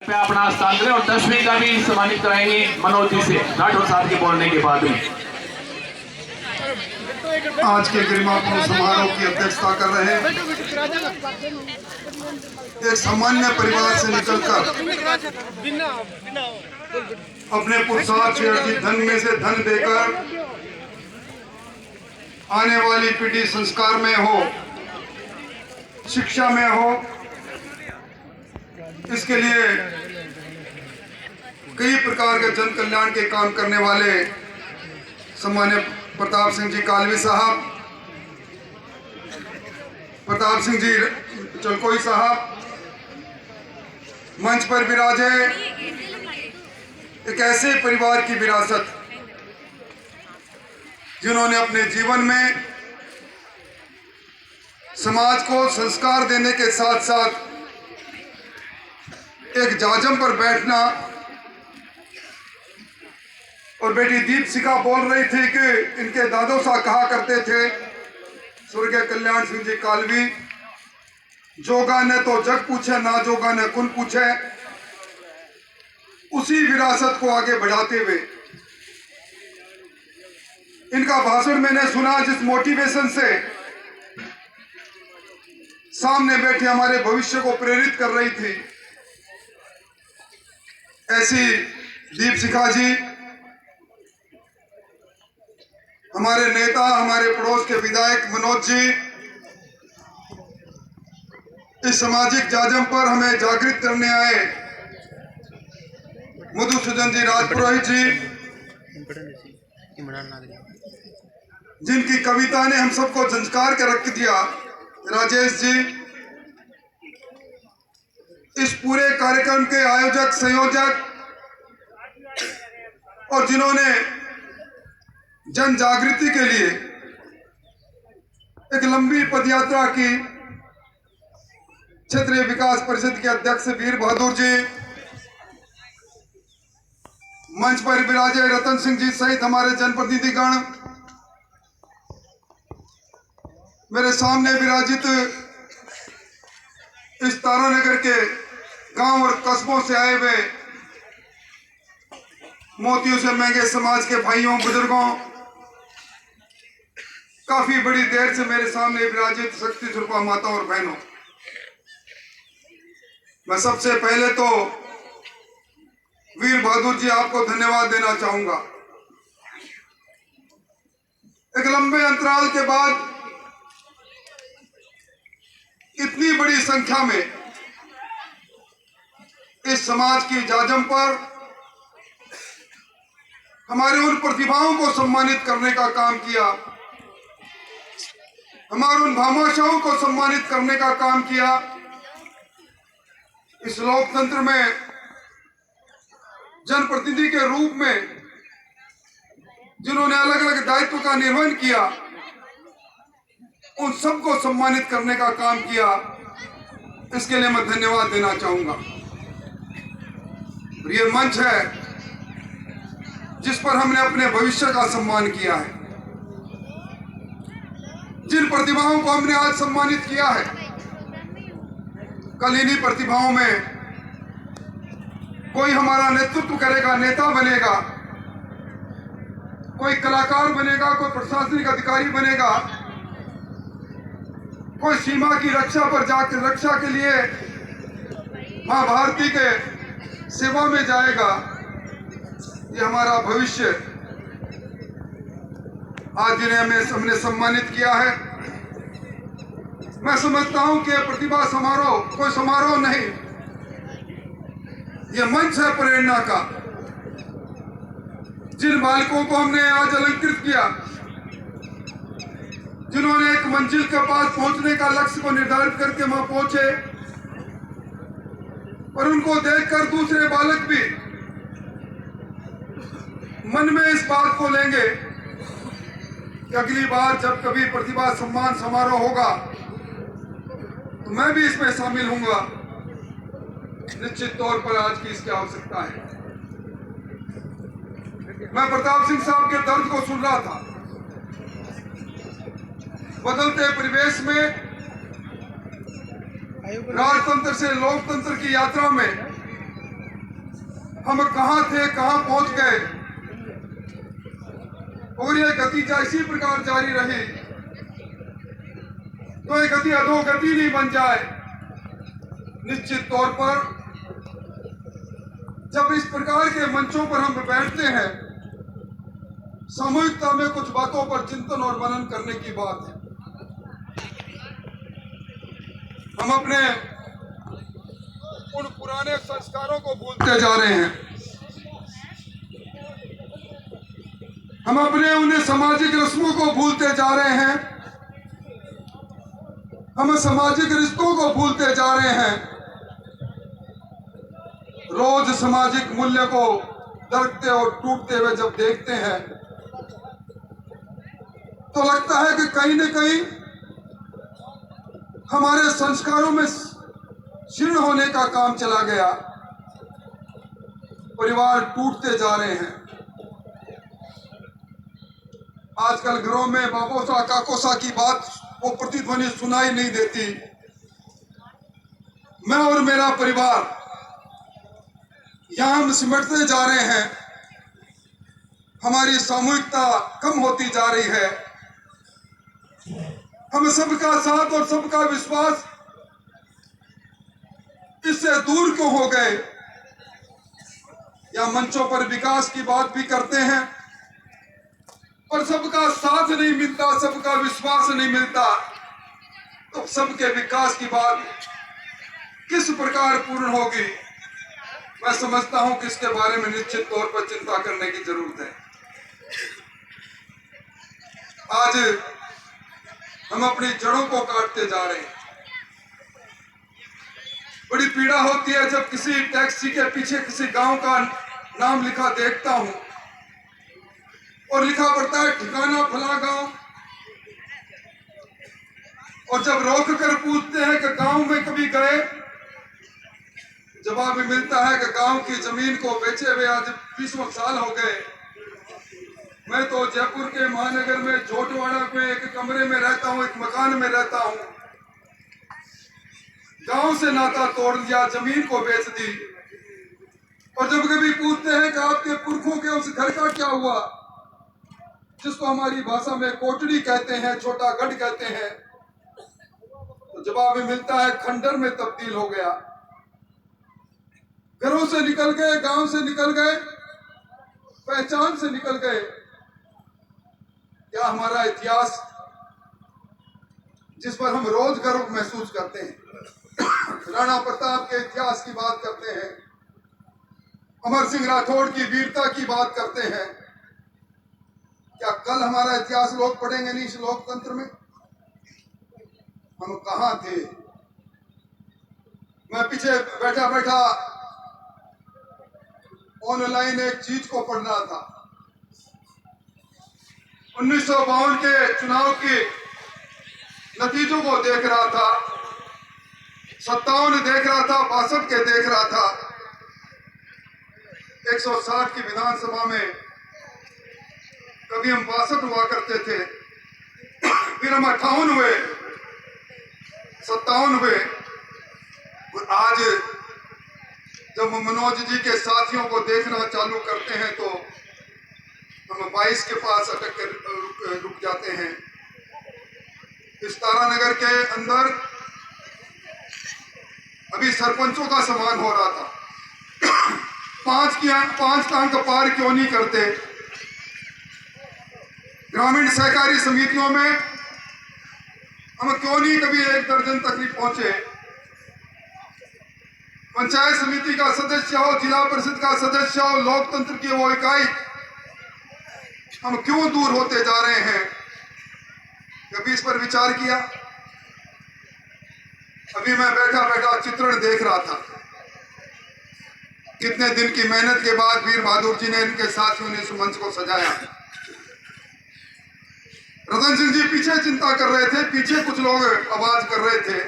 पे अपना स्थान करें और 10वीं का भी सम्मानित कराएंगे मनोज जी से राठौर साहब के बोलने के बाद में। आज के गरिमापूर्ण समारोह की अध्यक्षता कर रहे हैं एक सामान्य परिवार से निकलकर अपने पुरुषार्थ से अर्जित धन में से धन देकर आने वाली पीढ़ी संस्कार में हो, शिक्षा में हो, इसके लिए कई प्रकार के जन कल्याण के काम करने वाले सम्मान्य प्रताप सिंह जी कालवी साहब, प्रताप सिंह जी चलकोई साहब मंच पर विराजे। एक ऐसे परिवार की विरासत जिन्होंने अपने जीवन में समाज को संस्कार देने के साथ साथ एक जाजम पर बैठना। और बेटी दीपशिखा बोल रही थी कि इनके दादो साहब कहा करते थे, स्वर्गीय कल्याण सिंह जी कालवी, जोगा ने तो जग पूछे, ना जोगा ने कुन पूछे। उसी विरासत को आगे बढ़ाते हुए इनका भाषण मैंने सुना, जिस मोटिवेशन से सामने बैठे हमारे भविष्य को प्रेरित कर रही थी। ऐसी दीपशिखा जी हमारे नेता, हमारे पड़ोस के विधायक मनोज जी इस सामाजिक जाजम पर हमें जागृत करने आए। मधुसूदन जी राजपुरोहित जी, जिनकी कविता ने हम सबको झंझकार के रख दिया, राजेश जी, इस पूरे कार्यक्रम के आयोजक, संयोजक और जिन्होंने जन जागृति के लिए एक लंबी पदयात्रा की, क्षेत्रीय विकास परिषद के अध्यक्ष वीर बहादुर जी, मंच पर विराजे रतन सिंह जी सहित हमारे जनप्रतिनिधिगण, मेरे सामने विराजित इस तारानगर के गांव और कस्बों से आए हुए मोतियों से महंगे समाज के भाइयों, बुजुर्गों, काफी बड़ी देर से मेरे सामने विराजित शक्ति स्वरूपा माता और बहनों, मैं सबसे पहले तो वीर बहादुर जी आपको धन्यवाद देना चाहूंगा। एक लंबे अंतराल के बाद इतनी बड़ी संख्या में इस समाज की जाजम पर हमारे उन प्रतिभाओं को सम्मानित करने का काम किया, हमारे उन भामाशाहों को सम्मानित करने का काम किया। इस लोकतंत्र में जनप्रतिनिधि के रूप में जिन्होंने अलग अलग दायित्व का निर्वहन किया, उन सबको सम्मानित करने का काम किया। इसके लिए मैं धन्यवाद देना चाहूंगा। ये मंच है जिस पर हमने अपने भविष्य का सम्मान किया है। जिन प्रतिभाओं को हमने आज सम्मानित किया है, कल इन्हीं प्रतिभाओं में कोई हमारा नेतृत्व करेगा, नेता बनेगा, कोई कलाकार बनेगा, कोई प्रशासनिक अधिकारी बनेगा, कोई सीमा की रक्षा पर जाकर रक्षा के लिए मां भारती के सेवा में जाएगा। ये हमारा भविष्य आज जिन्हें हमने सम्मानित किया है। मैं समझता हूं कि प्रतिभा समारोह कोई समारोह नहीं, ये मंच है प्रेरणा का। जिन बालकों को हमने आज अलंकृत किया, जिन्होंने एक मंजिल के पास पहुंचने का लक्ष्य को निर्धारित करके वहां पहुंचे, और उनको देखकर दूसरे बालक भी मन में इस बात को लेंगे कि अगली बार जब कभी प्रतिभा सम्मान समारोह होगा तो मैं भी इसमें शामिल होऊंगा। निश्चित तौर पर आज की इसकी आवश्यकता है। मैं प्रताप सिंह साहब के दर्द को सुन रहा था। बदलते परिवेश में राजतंत्र से लोकतंत्र की यात्रा में हम कहां थे, कहां पहुंच गए, और ये गति इसी प्रकार जारी रही तो ये गति अधोगति नहीं बन जाए। निश्चित तौर पर जब इस प्रकार के मंचों पर हम बैठते हैं, सामूहिकता में कुछ बातों पर चिंतन और मनन करने की बात है। हम अपने उन पुराने संस्कारों को भूलते जा रहे हैं। हम अपने उन सामाजिक रस्मों को भूलते जा रहे हैं। हम सामाजिक रिश्तों को भूलते जा रहे हैं। रोज सामाजिक मूल्य को दरकते और टूटते हुए जब देखते हैं तो लगता है कि कहीं न कहीं हमारे संस्कारों में क्षीण होने का काम चला गया। परिवार टूटते जा रहे हैं। आजकल घरों में बाबोसा काकोसा की बात वो प्रतिध्वनि सुनाई नहीं देती। मैं और मेरा परिवार यहां हम सिमटते जा रहे हैं। हमारी सामूहिकता कम होती जा रही है। हम सबका साथ और सबका विश्वास इससे दूर क्यों हो गए? या मंचों पर विकास की बात भी करते हैं पर सबका साथ नहीं मिलता, सबका विश्वास नहीं मिलता, तो सबके विकास की बात किस प्रकार पूर्ण होगी? मैं समझता हूं कि इसके बारे में निश्चित तौर पर चिंता करने की जरूरत है। आज हम अपनी जड़ों को काटते जा रहे हैं। बड़ी पीड़ा होती है जब किसी टैक्सी के पीछे किसी गांव का नाम लिखा देखता हूं और लिखा पड़ता है ठिकाना फला गांव, और जब रोक कर पूछते हैं कि गांव में कभी गए, जवाब मिलता है कि गांव की जमीन को बेचे हुए आज 20 साल हो गए। मैं तो जयपुर के महानगर में झोटवाड़ा में एक कमरे में रहता हूं, एक मकान में रहता हूं। गांव से नाता तोड़ दिया, जमीन को बेच दी। और जब कभी पूछते हैं कि आपके पुरखों के उस घर का क्या हुआ, जिसको हमारी भाषा में कोटड़ी कहते हैं, छोटा गढ़ कहते हैं, तो जवाब मिलता है खंडर में तब्दील हो गया। घरों से निकल गए, गांव से निकल गए, पहचान से निकल गए। क्या हमारा इतिहास जिस पर हम रोज गर्व महसूस करते हैं, राणा प्रताप के इतिहास की बात करते हैं, अमर सिंह राठौड़ की वीरता की बात करते हैं, क्या कल हमारा इतिहास लोग पढ़ेंगे नहीं? इस लोकतंत्र में हम कहां थे? मैं पीछे बैठा बैठा ऑनलाइन एक चीज को पढ़ रहा था। 1952 के चुनाव के नतीजों को देख रहा था, 57 देख रहा था, 62 के देख रहा था। 160 की विधानसभा में कभी हम 62 हुआ करते थे, फिर हम 58 हुए, 57 हुए, और आज जब हम मनोज जी के साथियों को देखना चालू करते हैं तो हम 22 के पास अटक कर रुक जाते हैं। इस तारानगर के अंदर अभी सरपंचों का सम्मान हो रहा था। 5 का अंक पार क्यों नहीं करते? ग्रामीण सहकारी समितियों में हम क्यों नहीं कभी 1 दर्जन तक नहीं पहुंचे? पंचायत समिति का सदस्य हो, जिला परिषद का सदस्य हो, लोकतंत्र की वो इकाई, हम क्यों दूर होते जा रहे हैं? कभी इस पर विचार किया? अभी मैं बैठा बैठा चित्रण देख रहा था। कितने दिन की मेहनत के बाद वीर बहादुर जी ने, इनके साथियों ने इस मंच को सजाया। रतन सिंह जी पीछे चिंता कर रहे थे, पीछे कुछ लोग आवाज कर रहे थे,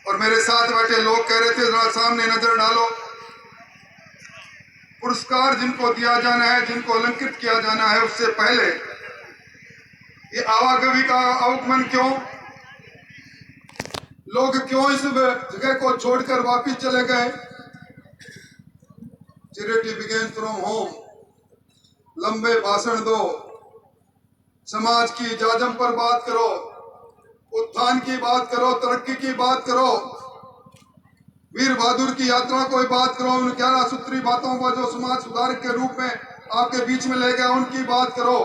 और मेरे साथ बैठे लोग कह रहे थे जरा सामने नजर डालो। पुरस्कार जिनको दिया जाना है, जिनको अलंकृत किया जाना है, उससे पहले ये आवागवी का आगमन क्यों? लोग क्यों इस जगह को छोड़कर वापिस चले गए? Charity begin from home. लंबे भाषण दो, समाज की जाजम पर बात करो, उत्थान की बात करो, तरक्की की बात करो, वीर बहादुर की यात्रा को बात करो, उन 11 सूत्री बातों को जो समाज सुधारक के रूप में आपके बीच में ले गया उनकी बात करो।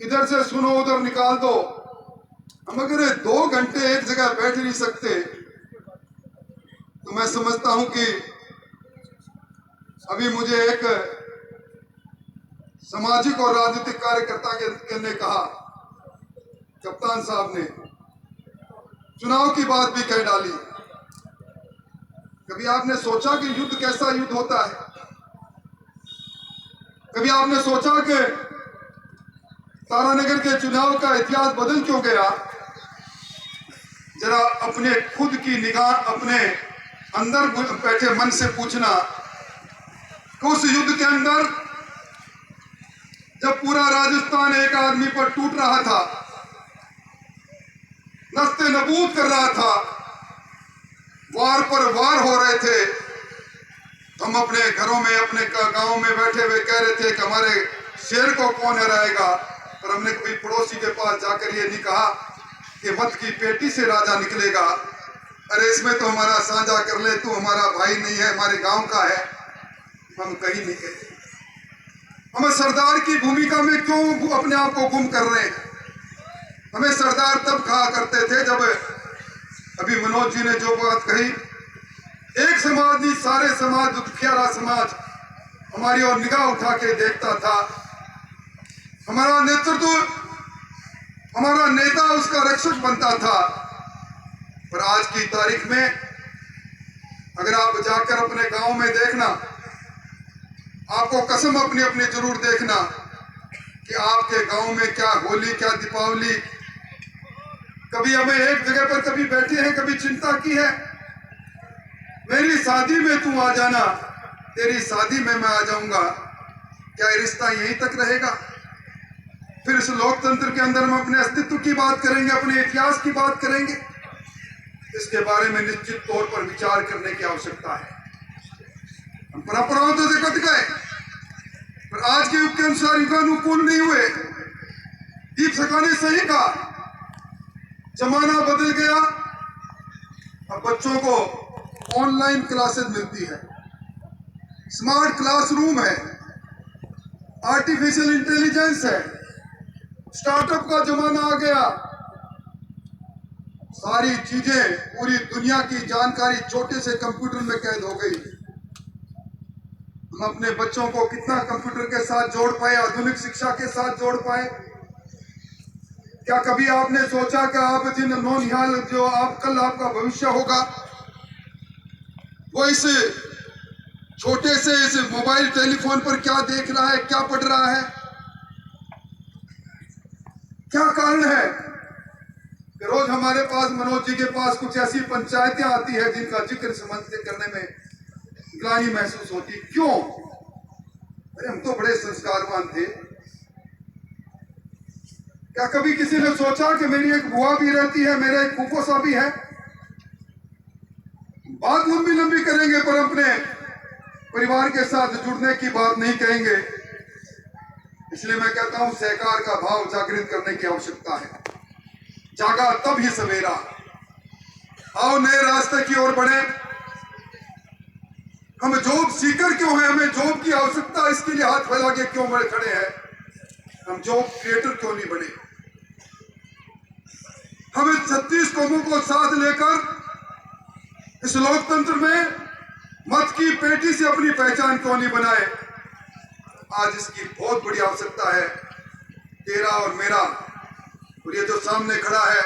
इधर से सुनो उधर निकाल दो। हम अगर 2 घंटे एक जगह बैठ नहीं सकते तो मैं समझता हूं कि अभी मुझे एक सामाजिक और राजनीतिक कार्यकर्ता ने कहा, कप्तान साहब ने चुनाव की बात भी कह डाली। कभी आपने सोचा कि युद्ध कैसा युद्ध होता है? कभी आपने सोचा कि तारानगर के चुनाव का इतिहास बदल क्यों गया? जरा अपने खुद की निगाह अपने अंदर बैठे मन से पूछना कि उस युद्ध के अंदर जब पूरा राजस्थान एक आदमी पर टूट रहा था, नस्ते नबूद कर रहा था, वार पर वार हो रहे थे, हम अपने घरों में अपने गांव में बैठे हुए कह रहे थे कि हमारे शेर को कौन हराएगा। पर हमने कभी पड़ोसी के पास जाकर ये नहीं कहा कि मत की पेटी से राजा निकलेगा। अरे इसमें तो हमारा साझा कर ले, तू हमारा भाई नहीं है, हमारे गांव का है। हम कहीं नहीं कहते। हमें सरदार की भूमिका में क्यों अपने आप को गुम कर रहे हैं? हमें सरदार तब कहा करते थे जब अभी मनोज जी ने जो बात कही, एक समाज नहीं सारे समाज, दुखियारा समाज हमारी ओर निगाह उठा के देखता था। हमारा नेतृत्व, हमारा नेता उसका रक्षक बनता था। पर आज की तारीख में अगर आप जाकर अपने गांव में देखना, आपको कसम अपनी अपनी जरूर देखना कि आपके गांव में क्या होली क्या दीपावली, कभी हमें एक जगह पर कभी बैठे हैं, कभी चिंता की है मेरी शादी में तू आ जाना, तेरी शादी में मैं आ जाऊंगा। क्या ये रिश्ता यहीं तक रहेगा? फिर इस लोकतंत्र के अंदर हम अपने अस्तित्व की बात करेंगे, अपने इतिहास की बात करेंगे। इसके बारे में निश्चित तौर पर विचार करने की आवश्यकता है। हम परंपराओं तो से कट गए, पर आज के युग के अनुसार युग अनुकूल नहीं हुए। दीप सका ने सही कहा, जमाना बदल गया। अब बच्चों को ऑनलाइन क्लासेस मिलती है, स्मार्ट क्लासरूम है, आर्टिफिशियल इंटेलिजेंस है, स्टार्टअप का जमाना आ गया। सारी चीजें, पूरी दुनिया की जानकारी छोटे से कंप्यूटर में कैद हो गई। हम अपने बच्चों को कितना कंप्यूटर के साथ जोड़ पाए, आधुनिक शिक्षा के साथ जोड़ पाए? क्या कभी आपने सोचा कि आप जिन नौनिहाल जो आप कल आपका भविष्य होगा वो इस छोटे से इस मोबाइल टेलीफोन पर क्या देख रहा है, क्या पढ़ रहा है? क्या कारण है कि रोज हमारे पास, मनोज जी के पास कुछ ऐसी पंचायतें आती है जिनका जिक्र समझते करने में ग्लानि महसूस होती? क्यों? अरे हम तो बड़े संस्कारवान थे। क्या कभी किसी ने सोचा कि मेरी एक बुआ भी रहती है, मेरा एक फूफो सा भी है? बात लंबी लंबी करेंगे पर अपने परिवार के साथ जुड़ने की बात नहीं कहेंगे। इसलिए मैं कहता हूं सहकार का भाव जागृत करने की आवश्यकता है। जागा तब ही सवेरा। आओ नए रास्ते की ओर बढ़े। हम जॉब सीकर क्यों हैं? हमें जॉब की आवश्यकता, इसके लिए हाथ फैला के क्यों बड़े खड़े हैं? हम जॉब क्रिएटर क्यों नहीं बने? हमें 36 कौमों को साथ लेकर इस लोकतंत्र में मत की पेटी से अपनी पहचान क्यों नहीं बनाए? आज इसकी बहुत बड़ी आवश्यकता है। तेरा और मेरा, और ये जो सामने खड़ा है,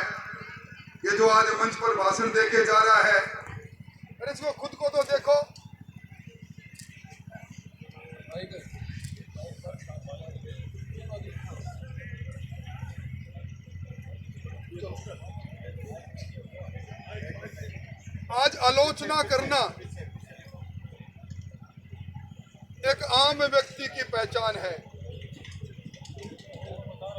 ये जो आज मंच पर भाषण देके जा रहा है, अरे इसको खुद को तो देखो। आज आलोचना करना एक आम व्यक्ति की पहचान है।